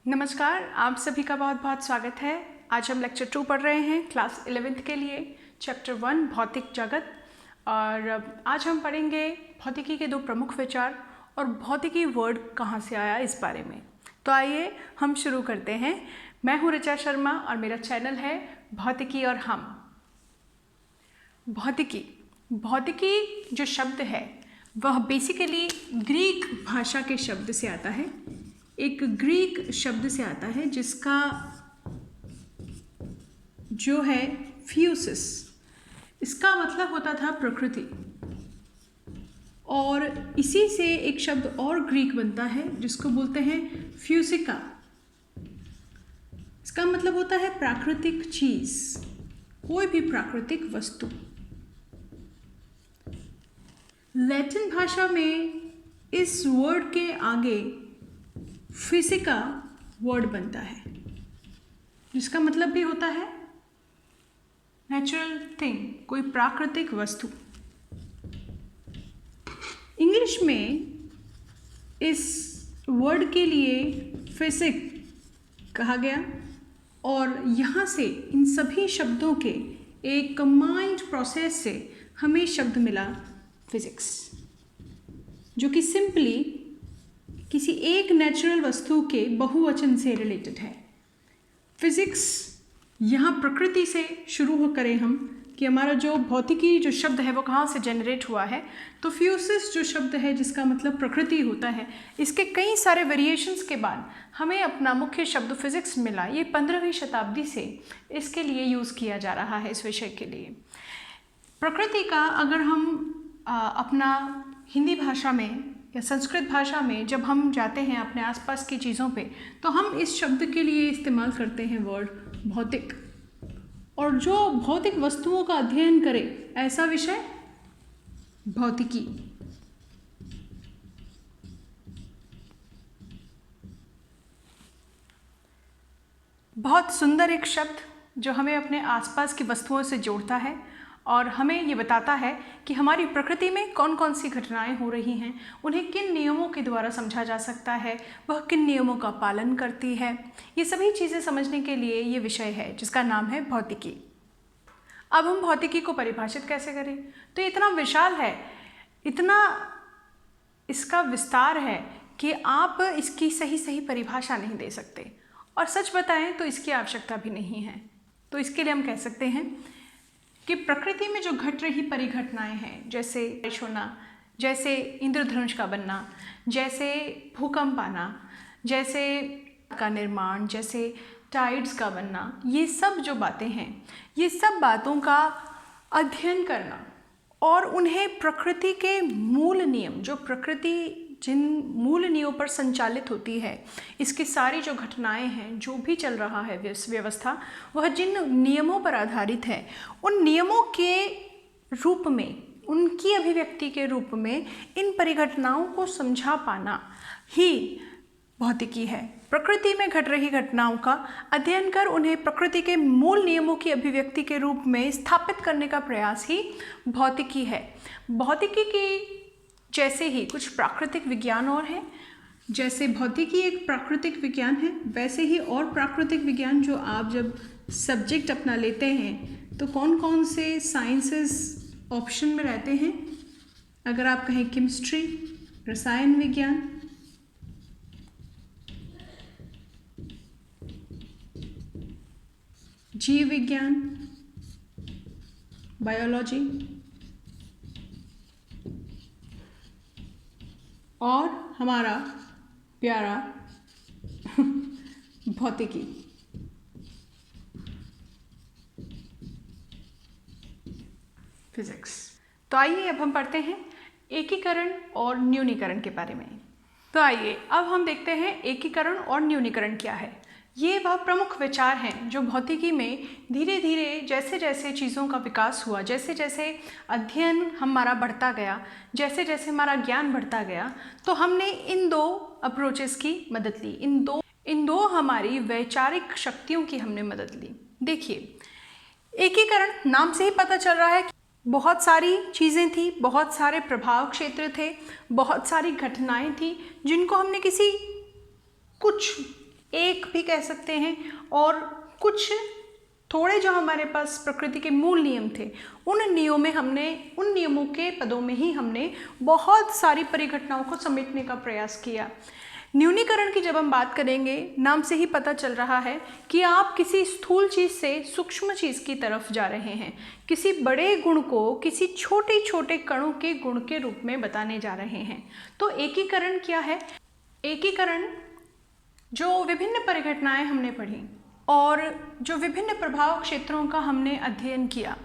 नमस्कार, आप सभी का बहुत बहुत स्वागत है। आज हम लेक्चर 2 पढ़ रहे हैं क्लास 11th के लिए, चैप्टर 1 भौतिक जगत। और आज हम पढ़ेंगे भौतिकी के दो प्रमुख विचार और भौतिकी वर्ड कहाँ से आया इस बारे में। तो आइए हम शुरू करते हैं। मैं हूँ ऋचा शर्मा और मेरा चैनल है भौतिकी और हम। भौतिकी जो शब्द है वह बेसिकली ग्रीक भाषा के शब्द से आता है। एक ग्रीक शब्द से आता है जिसका जो है फ्यूसिस, इसका मतलब होता था प्रकृति। और इसी से एक शब्द और ग्रीक बनता है जिसको बोलते हैं फ्यूसिका। इसका मतलब होता है प्राकृतिक चीज, कोई भी प्राकृतिक वस्तु। लैटिन भाषा में इस वर्ड के आगे फिजिका वर्ड बनता है जिसका मतलब भी होता है नेचुरल थिंग, कोई प्राकृतिक वस्तु। इंग्लिश में इस वर्ड के लिए फिजिक कहा गया और यहाँ से इन सभी शब्दों के एक कंबाइंड प्रोसेस से हमें शब्द मिला फिजिक्स, जो कि सिंपली किसी एक नेचुरल वस्तु के बहुवचन से रिलेटेड है। फिजिक्स यहाँ प्रकृति से शुरू करें हम कि हमारा जो भौतिकी जो शब्द है वो कहाँ से जनरेट हुआ है, तो फ्यूसिस जो शब्द है जिसका मतलब प्रकृति होता है, इसके कई सारे वेरिएशंस के बाद हमें अपना मुख्य शब्द फिजिक्स मिला। ये 15वीं शताब्दी से इसके लिए यूज़ किया जा रहा है इस विषय के लिए। प्रकृति का अगर हम अपना हिंदी भाषा में या संस्कृत भाषा में जब हम जाते हैं अपने आसपास की चीज़ों पे, तो हम इस शब्द के लिए इस्तेमाल करते हैं वर्ड भौतिक। और जो भौतिक वस्तुओं का अध्ययन करे ऐसा विषय भौतिकी। बहुत सुंदर एक शब्द जो हमें अपने आसपास की वस्तुओं से जोड़ता है और हमें ये बताता है कि हमारी प्रकृति में कौन कौन सी घटनाएं हो रही हैं, उन्हें किन नियमों के द्वारा समझा जा सकता है, वह किन नियमों का पालन करती है। ये सभी चीज़ें समझने के लिए ये विषय है जिसका नाम है भौतिकी। अब हम भौतिकी को परिभाषित कैसे करें, तो इतना विशाल है, इतना इसका विस्तार है कि आप इसकी सही परिभाषा नहीं दे सकते। और सच बताएं तो इसकी आवश्यकता भी नहीं है। तो इसके लिए हम कह सकते हैं कि प्रकृति में जो घट रही परिघटनाएं हैं, जैसे बारिश होना, जैसे इंद्रधनुष का बनना, जैसे भूकंप आना, जैसे का निर्माण, जैसे टाइड्स का बनना, ये सब जो बातें हैं, ये सब बातों का अध्ययन करना और उन्हें प्रकृति के मूल नियम, जो प्रकृति जिन मूल नियमों पर संचालित होती है, इसकी सारी जो घटनाएं हैं, जो भी चल रहा है व्यवस्था, वह जिन नियमों पर आधारित है, उन नियमों के रूप में, उनकी अभिव्यक्ति के रूप में इन परिघटनाओं को समझा पाना ही भौतिकी है। प्रकृति में घट रही घटनाओं का अध्ययन कर उन्हें प्रकृति के मूल नियमों की अभिव्यक्ति के रूप में स्थापित करने का प्रयास ही भौतिकी है। भौतिकी की जैसे ही कुछ प्राकृतिक विज्ञान और हैं, जैसे भौतिकी एक प्राकृतिक विज्ञान है, वैसे ही और प्राकृतिक विज्ञान जो आप जब सब्जेक्ट अपना लेते हैं तो कौन कौन से साइंसेस ऑप्शन में रहते हैं। अगर आप कहें केमिस्ट्री, रसायन विज्ञान, जीव विज्ञान, बायोलॉजी और हमारा प्यारा भौतिकी। फिजिक्स। तो आइए अब हम पढ़ते हैं एकीकरण और न्यूनीकरण के बारे में। तो आइए अब हम देखते हैं एकीकरण और न्यूनीकरण क्या है। ये वह प्रमुख विचार हैं जो भौतिकी में धीरे धीरे जैसे जैसे चीज़ों का विकास हुआ, जैसे जैसे अध्ययन हमारा बढ़ता गया, जैसे जैसे हमारा ज्ञान बढ़ता गया, तो हमने इन दो अप्रोचेस की मदद ली, इन दो हमारी वैचारिक शक्तियों की हमने मदद ली। देखिए, एकीकरण नाम से ही पता चल रहा है कि बहुत सारी चीज़ें थी, बहुत सारे प्रभाव क्षेत्र थे, बहुत सारी घटनाएं थी जिनको हमने किसी कुछ एक भी कह सकते हैं, और कुछ थोड़े जो हमारे पास प्रकृति के मूल नियम थे, उन नियमों के पदों में ही हमने बहुत सारी परिघटनाओं को समेटने का प्रयास किया। न्यूनीकरण की जब हम बात करेंगे, नाम से ही पता चल रहा है कि आप किसी स्थूल चीज़ से सूक्ष्म चीज़ की तरफ जा रहे हैं, किसी बड़े गुण को किसी छोटे छोटे कणों के गुण के रूप में बताने जा रहे हैं। तो एकीकरण क्या है? एकीकरण जो विभिन्न परिघटनाएं हमने पढ़ी और जो विभिन्न प्रभाव क्षेत्रों का हमने अध्ययन किया,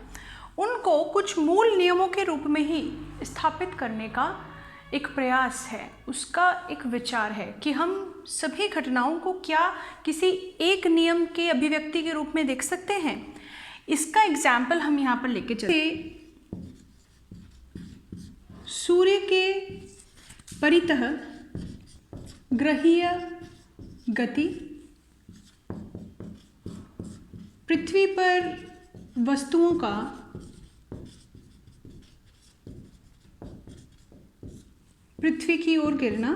उनको कुछ मूल नियमों के रूप में ही स्थापित करने का एक प्रयास है, उसका एक विचार है कि हम सभी घटनाओं को क्या किसी एक नियम के अभिव्यक्ति के रूप में देख सकते हैं। इसका एग्जाम्पल हम यहाँ पर लेके चलते। सूर्य के परितः ग्रहीय गति, पृथ्वी पर वस्तुओं का पृथ्वी की ओर गिरना,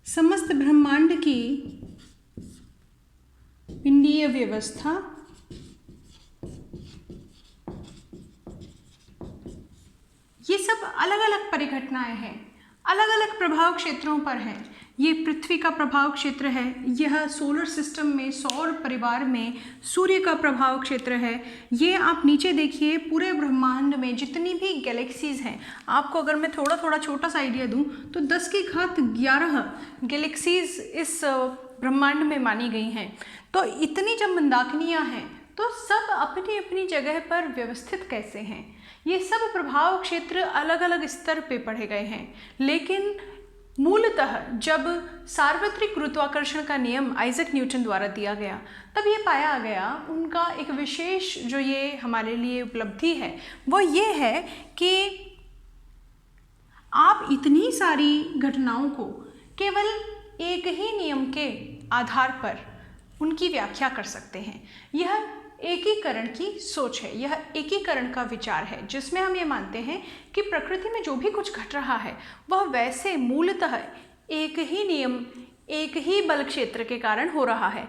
समस्त ब्रह्मांड की पिंडीय व्यवस्था, ये सब अलग अलग परिघटनाएं हैं, अलग अलग प्रभाव क्षेत्रों पर हैं। ये पृथ्वी का प्रभाव क्षेत्र है, यह सोलर सिस्टम में सौर परिवार में सूर्य का प्रभाव क्षेत्र है। ये आप नीचे देखिए, पूरे ब्रह्मांड में जितनी भी गैलेक्सीज़ हैं, आपको अगर मैं थोड़ा थोड़ा छोटा सा आइडिया दूं तो 10 की घात 11 गैलेक्सीज़ इस ब्रह्मांड में मानी गई हैं। तो इतनी जब मंदाकिनियाँ हैं तो सब अपनी अपनी जगह पर व्यवस्थित कैसे हैं? ये सब प्रभाव क्षेत्र अलग अलग स्तर पे पढ़े गए हैं, लेकिन मूलतः जब सार्वत्रिक गुरुत्वाकर्षण का नियम आइजैक न्यूटन द्वारा दिया गया, तब ये पाया गया, उनका एक विशेष जो ये हमारे लिए उपलब्धि है वो ये है कि आप इतनी सारी घटनाओं को केवल एक ही नियम के आधार पर उनकी व्याख्या कर सकते हैं। यह एकीकरण की सोच है, यह एकीकरण का विचार है, जिसमें हम ये मानते हैं कि प्रकृति में जो भी कुछ घट रहा है वह वैसे मूलतः एक ही नियम, एक ही बल क्षेत्र के कारण हो रहा है।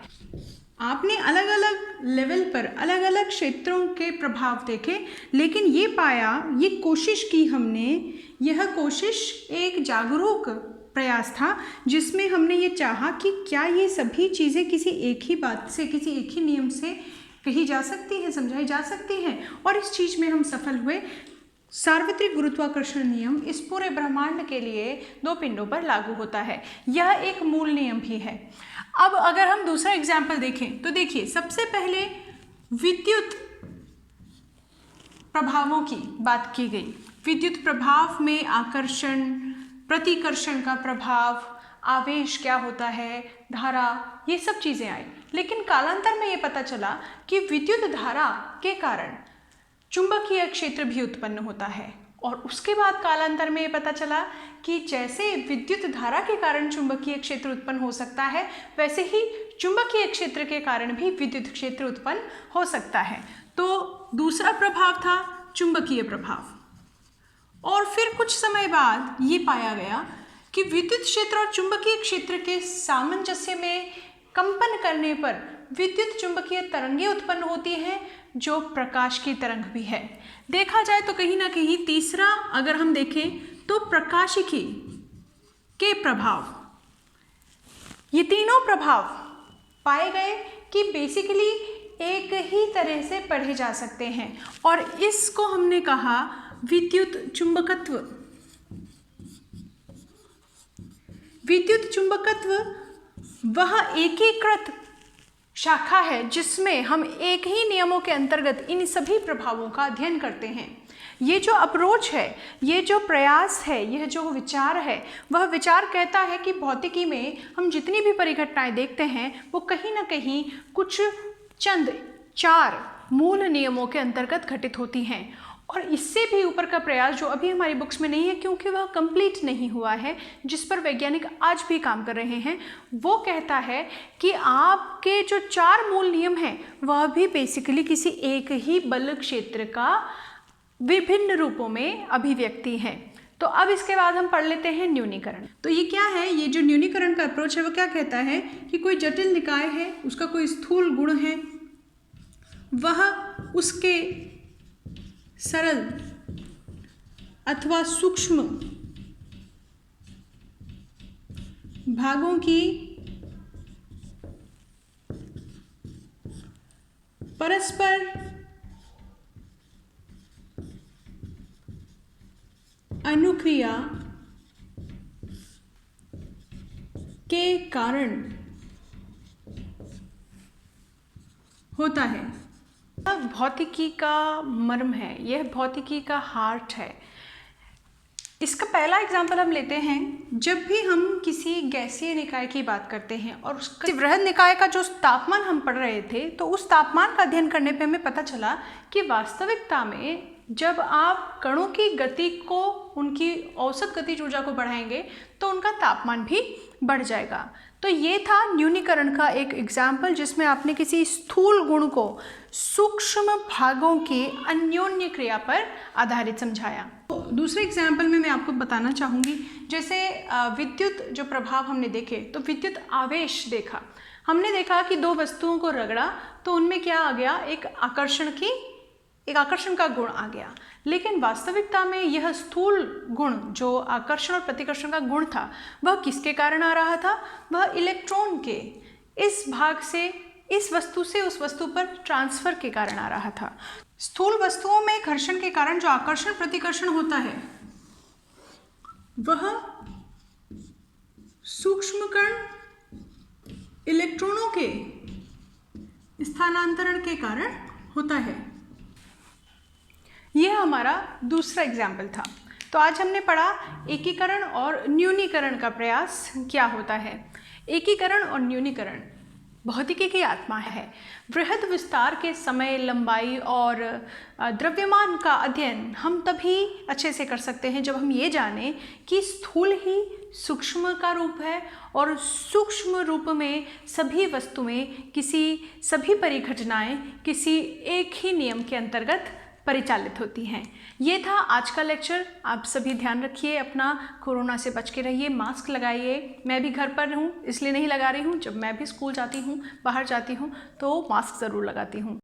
आपने अलग अलग लेवल पर अलग अलग क्षेत्रों के प्रभाव देखे, लेकिन ये पाया, ये कोशिश की हमने, यह कोशिश एक जागरूक प्रयास था जिसमें हमने ये चाहा कि क्या ये सभी चीज़ें किसी एक ही बात से, किसी एक ही नियम से कही जा सकती हैं, समझाई जा सकती हैं, और इस चीज़ में हम सफल हुए। सार्वत्रिक गुरुत्वाकर्षण नियम इस पूरे ब्रह्मांड के लिए दो पिंडों पर लागू होता है, यह एक मूल नियम भी है। अब अगर हम दूसरा एग्जाम्पल देखें तो देखिए, सबसे पहले विद्युत प्रभावों की बात की गई। विद्युत प्रभाव में आकर्षण, प्रतिकर्षण का प्रभाव, आवेश क्या होता है, धारा, ये सब चीज़ें आई। लेकिन कालांतर में ये पता चला कि विद्युत धारा के कारण चुंबकीय क्षेत्र भी उत्पन्न होता है, और उसके बाद कालांतर में ये पता चला कि जैसे विद्युत धारा के कारण चुंबकीय क्षेत्र उत्पन्न हो सकता है, वैसे ही चुंबकीय क्षेत्र के कारण भी विद्युत क्षेत्र उत्पन्न हो सकता है। तो दूसरा प्रभाव था चुंबकीय प्रभाव, और फिर कुछ समय बाद ये पाया गया कि विद्युत क्षेत्र और चुंबकीय क्षेत्र के सामंजस्य में कंपन करने पर विद्युत चुंबकीय तरंगें उत्पन्न होती हैं, जो प्रकाश की तरंग भी है। देखा जाए तो कहीं ना कहीं तीसरा अगर हम देखें तो प्रकाशिकी के प्रभाव, ये तीनों प्रभाव पाए गए कि बेसिकली एक ही तरह से पढ़े जा सकते हैं, और इसको हमने कहा विद्युत चुंबकत्व। विद्युत चुंबकत्व वह एकीकृत शाखा है जिसमें हम एक ही नियमों के अंतर्गत इन सभी प्रभावों का अध्ययन करते हैं। ये जो अप्रोच है, ये जो प्रयास है, यह जो विचार है, वह विचार कहता है कि भौतिकी में हम जितनी भी परिघटनाएं देखते हैं वो कहीं ना कहीं कुछ चंद 4 मूल नियमों के अंतर्गत घटित होती हैं। और इससे भी ऊपर का प्रयास जो अभी हमारी बुक्स में नहीं है, क्योंकि वह कंप्लीट नहीं हुआ है, जिस पर वैज्ञानिक आज भी काम कर रहे हैं, वो कहता है कि आपके जो 4 मूल नियम हैं वह भी बेसिकली किसी एक ही बल क्षेत्र का विभिन्न रूपों में अभिव्यक्ति है। तो अब इसके बाद हम पढ़ लेते हैं न्यूनीकरण। तो ये क्या है, ये जो न्यूनीकरण का अप्रोच है वो क्या कहता है कि कोई जटिल निकाय है, उसका कोई स्थूल गुण है, वह उसके सरल अथवा सूक्ष्म भागों की परस्पर अनुक्रिया के कारण होता है। यह भौतिकी का मर्म है, यह भौतिकी का हार्ट है। इसका पहला एग्जाम्पल हम लेते हैं, जब भी हम किसी गैसीय निकाय की बात करते हैं और उसका वृहद निकाय का जो तापमान हम पढ़ रहे थे, तो उस तापमान का अध्ययन करने पे हमें पता चला कि वास्तविकता में जब आप कणों की गति को, उनकी औसत गतिज ऊर्जा को बढ़ाएंगे तो उनका तापमान भी बढ़ जाएगा। तो ये था न्यूनीकरण का एक एग्जाम्पल, जिसमें आपने किसी स्थूल गुण को सूक्ष्म भागों की अन्योन्य क्रिया पर आधारित समझाया। तो दूसरे एग्जाम्पल में मैं आपको बताना चाहूँगी, जैसे विद्युत जो प्रभाव हमने देखे, तो विद्युत आवेश देखा, हमने देखा कि दो वस्तुओं को रगड़ा तो उनमें क्या आ गया, एक आकर्षण का गुण आ गया। लेकिन वास्तविकता में यह स्थूल गुण जो आकर्षण और प्रतिकर्षण का गुण था, वह किसके कारण आ रहा था, वह इलेक्ट्रॉन के इस भाग से, इस वस्तु से उस वस्तु पर ट्रांसफर के कारण आ रहा था। स्थूल वस्तुओं में घर्षण के कारण जो आकर्षण प्रतिकर्षण होता है, वह सूक्ष्म कण इलेक्ट्रॉनों के स्थानांतरण के कारण होता है। यह हमारा दूसरा एग्जाम्पल था। तो आज हमने पढ़ा एकीकरण और न्यूनीकरण का प्रयास क्या होता है। एकीकरण और न्यूनीकरण भौतिकी की आत्मा है। वृहद विस्तार के समय, लंबाई और द्रव्यमान का अध्ययन हम तभी अच्छे से कर सकते हैं जब हम ये जानें कि स्थूल ही सूक्ष्म का रूप है और सूक्ष्म रूप में सभी वस्तुएं, सभी परिघटनाएं किसी एक ही नियम के अंतर्गत परिचालित होती हैं। ये था आज का लेक्चर। आप सभी ध्यान रखिए अपना, कोरोना से बच के रहिए, मास्क लगाइए। मैं भी घर पर हूँ इसलिए नहीं लगा रही हूँ, जब मैं भी स्कूल जाती हूँ, बाहर जाती हूँ तो मास्क ज़रूर लगाती हूँ।